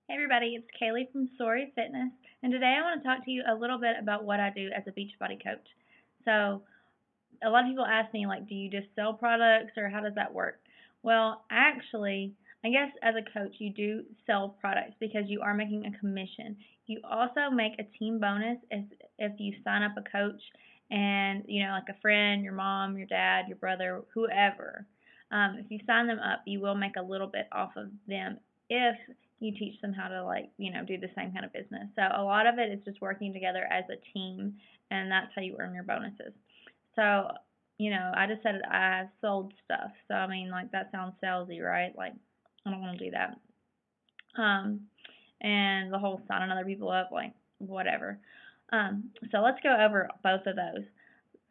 Hey everybody, it's Kaylee from Story Fitness, and today I want to talk to you a little bit about what I do as a Beachbody coach. So, a lot of people ask me, like, do you just sell products or how does that work? Well, actually, I guess as a coach, you do sell products because you are making a commission. You also make a team bonus if you sign up a coach and, like a friend, your mom, your dad, your brother, whoever. If you sign them up, you will make a little bit off of them if you teach them how to, like, do the same kind of business. So a lot of it is just working together as a team, and that's how you earn your bonuses. So, I just said I sold stuff. So, I mean, like, that sounds salesy, right? Like, I don't want to do that. Um, and the whole signing other people up, like, whatever. So let's go over both of those.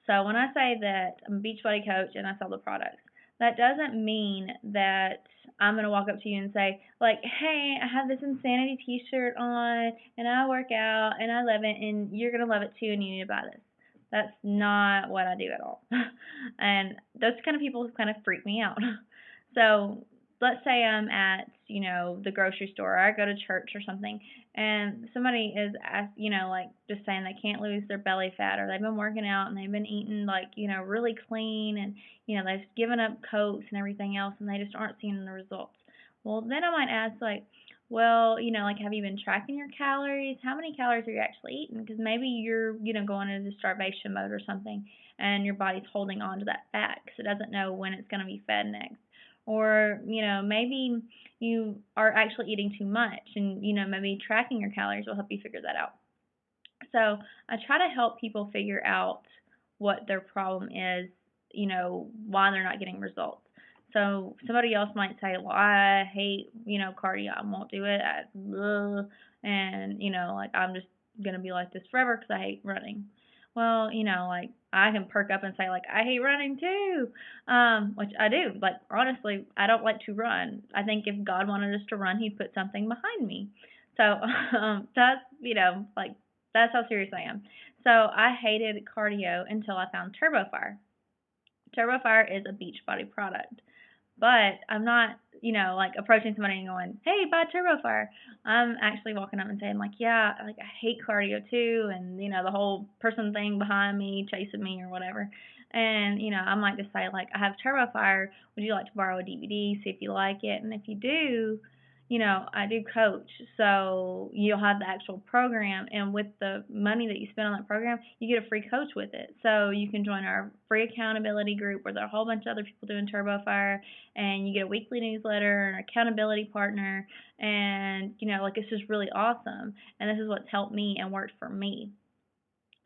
So when I say that I'm a Beachbody coach and I sell the products, that doesn't mean that I'm going to walk up to you and say, like, hey, I have this Insanity t-shirt on and I work out and I love it and you're going to love it too and you need to buy this. That's not what I do at all. And those kind of people kind of freak me out. So let's say I'm at, the grocery store or I go to church or something and somebody is like just saying they can't lose their belly fat or they've been working out and they've been eating like, really clean and, they've given up Cokes and everything else and they just aren't seeing the results. Well, then I might ask like, well, like, have you been tracking your calories? How many calories are you actually eating? Because maybe you're, going into starvation mode or something and your body's holding on to that fat because it doesn't know when it's going to be fed next. Or, maybe you are actually eating too much and, maybe tracking your calories will help you figure that out. So I try to help people figure out what their problem is, why they're not getting results. So somebody else might say, well, I hate, cardio. I won't do it. And, like, I'm just going to be like this forever because I hate running. Well, like, I can perk up and say, like, I hate running too, which I do. Like, honestly, I don't like to run. I think if God wanted us to run, he'd put something behind me. So that's, like, that's how serious I am. So I hated cardio until I found TurboFire. TurboFire is a Beachbody product. But I'm not, like approaching somebody and going, hey, buy TurboFire. I'm actually walking up and saying, like, yeah, like I hate cardio too, and the whole person thing behind me chasing me or whatever. And I might just say, like, I have TurboFire. Would you like to borrow a DVD, see if you like it? And if you do, I do coach, so you'll have the actual program, and with the money that you spend on that program, you get a free coach with it. So you can join our free accountability group where there are a whole bunch of other people doing TurboFire, and you get a weekly newsletter, an accountability partner, and, like, it's just really awesome, and this is what's helped me and worked for me.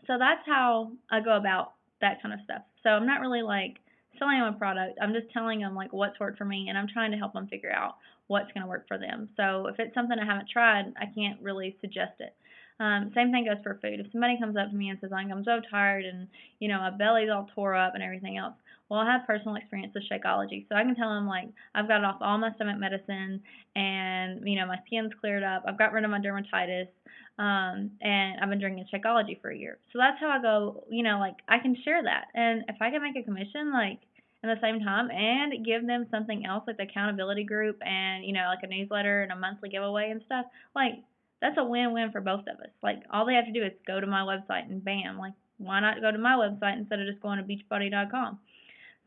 So that's how I go about that kind of stuff. So I'm not really, like, selling them a product. I'm just telling them, like, what's worked for me, and I'm trying to help them figure out what's going to work for them. So if it's something I haven't tried, I can't really suggest it. Same thing goes for food. If somebody comes up to me and says, like, I'm so tired and, my belly's all tore up and everything else, well, I have personal experience with Shakeology. So I can tell them, like, I've got off all my stomach medicine and, my skin's cleared up. I've got rid of my dermatitis. And I've been drinking Shakeology for a year. So that's how I go, like, I can share that. And if I can make a commission, like, in the same time and give them something else, like the accountability group and, like a newsletter and a monthly giveaway and stuff, like, that's a win-win for both of us. Like, all they have to do is go to my website and bam, like, why not go to my website instead of just going to beachbody.com?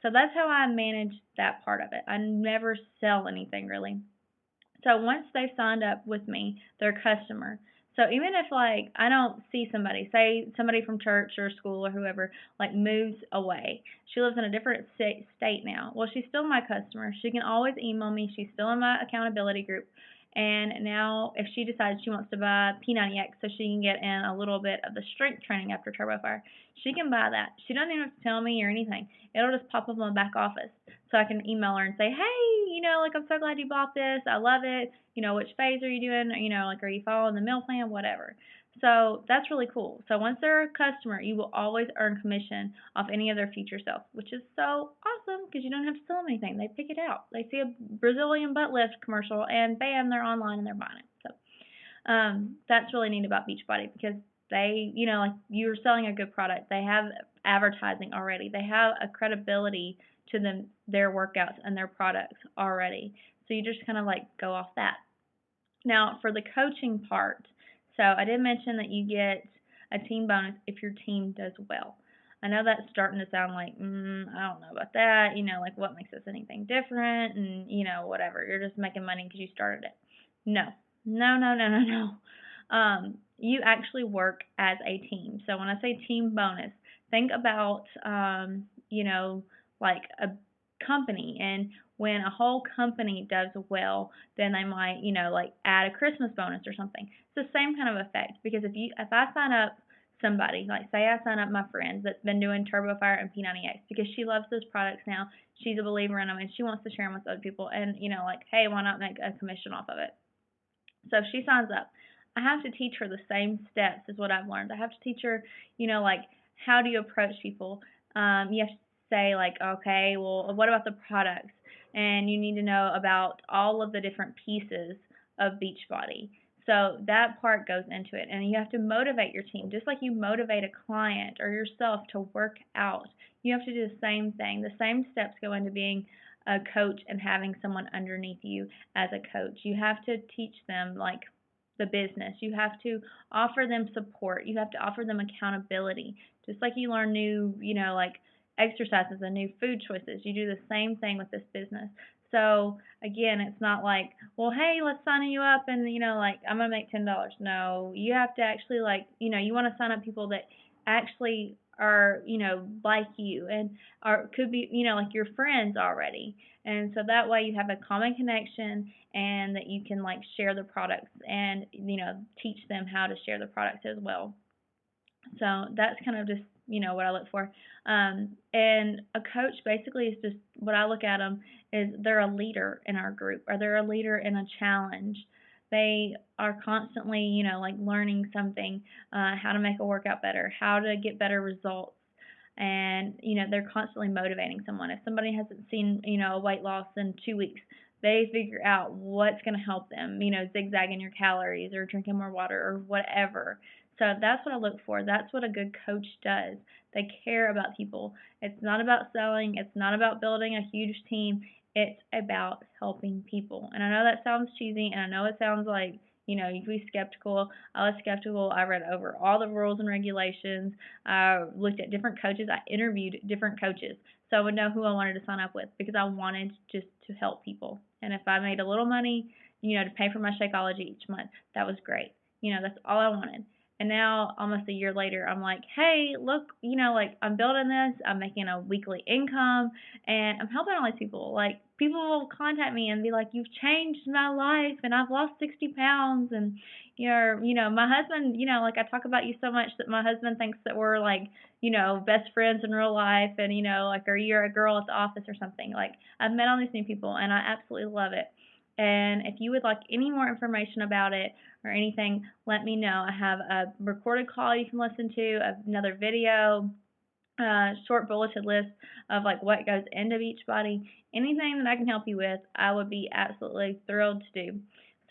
So that's how I manage that part of it. I never sell anything really. So once they've signed up with me, they're a customer. So even if, like, I don't see somebody, say somebody from church or school or whoever, like, moves away. She lives in a different state now. Well, she's still my customer. She can always email me. She's still in my accountability group. And now if she decides she wants to buy P90X so she can get in a little bit of the strength training after TurboFire, she can buy that. She doesn't even have to tell me or anything. It'll just pop up on my back office. So I can email her and say, hey, like, I'm so glad you bought this. I love it. Which phase are you doing? Like, are you following the meal plan? Whatever. So that's really cool. So once they're a customer, you will always earn commission off any of their future sales, which is so awesome because you don't have to sell them anything. They pick it out. They see a Brazilian butt lift commercial and bam, they're online and they're buying it. So that's really neat about Beachbody because they, like, you're selling a good product. They have advertising already. They have a credibility to their workouts and their products already. So you just kind of, like, go off that. Now, for the coaching part, so I did mention that you get a team bonus if your team does well. I know that's starting to sound like, I don't know about that. Like what makes this anything different? And, whatever. You're just making money because you started it. No, no, no, no, no, no. You actually work as a team. So when I say team bonus, think about, like a company, and when a whole company does well, then they might, like add a Christmas bonus or something. It's the same kind of effect, because if I sign up somebody, like say I sign up my friend that's been doing TurboFire and P90X because she loves those products now, she's a believer in them and she wants to share them with other people, and like, hey, why not make a commission off of it? So if she signs up, I have to teach her the same steps as what I've learned. I have to teach her, like how do you approach people? You have to say like, okay, well, what about the products? And you need to know about all of the different pieces of Beachbody. So that part goes into it, and you have to motivate your team just like you motivate a client or yourself to work out. You have to do the same thing. The same steps go into being a coach and having someone underneath you as a coach. You have to teach them like the business. You have to offer them support. You have to offer them accountability. Just like you learn new, like exercises and new food choices, you do the same thing with this business. So again, it's not like, well, hey, let's sign you up and like I'm gonna make $10. No, you have to actually like, you want to sign up people that actually are, like you and are could be, like your friends already. And so that way you have a common connection, and that you can like share the products and teach them how to share the products as well. So that's kind of just what I look for. And a coach basically is just, what I look at them is they're a leader in our group, or they're a leader in a challenge. They are constantly like learning something, how to make a workout better, how to get better results. And they're constantly motivating someone. If somebody hasn't seen a weight loss in 2 weeks, they figure out what's going to help them, zigzagging your calories or drinking more water or whatever. So that's what I look for. That's what a good coach does. They care about people. It's not about selling. It's not about building a huge team. It's about helping people. And I know that sounds cheesy, and I know it sounds like, you can be skeptical. I was skeptical. I read over all the rules and regulations. I looked at different coaches. I interviewed different coaches so I would know who I wanted to sign up with, because I wanted just to help people. And if I made a little money, to pay for my Shakeology each month, that was great. That's all I wanted. And now, almost a year later, I'm like, hey, look, like I'm building this. I'm making a weekly income, and I'm helping all these people. Like, people will contact me and be like, you've changed my life, and I've lost 60 pounds. And my husband, like I talk about you so much that my husband thinks that we're like, best friends in real life, and like, or you're a girl at the office or something. Like, I've met all these new people, and I absolutely love it. And if you would like any more information about it or anything, let me know. I have a recorded call you can listen to, another video, short bulleted list of like what goes into Beachbody. Anything that I can help you with, I would be absolutely thrilled to do.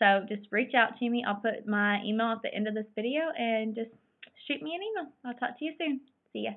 So just reach out to me. I'll put my email at the end of this video, and just shoot me an email. I'll talk to you soon. See ya.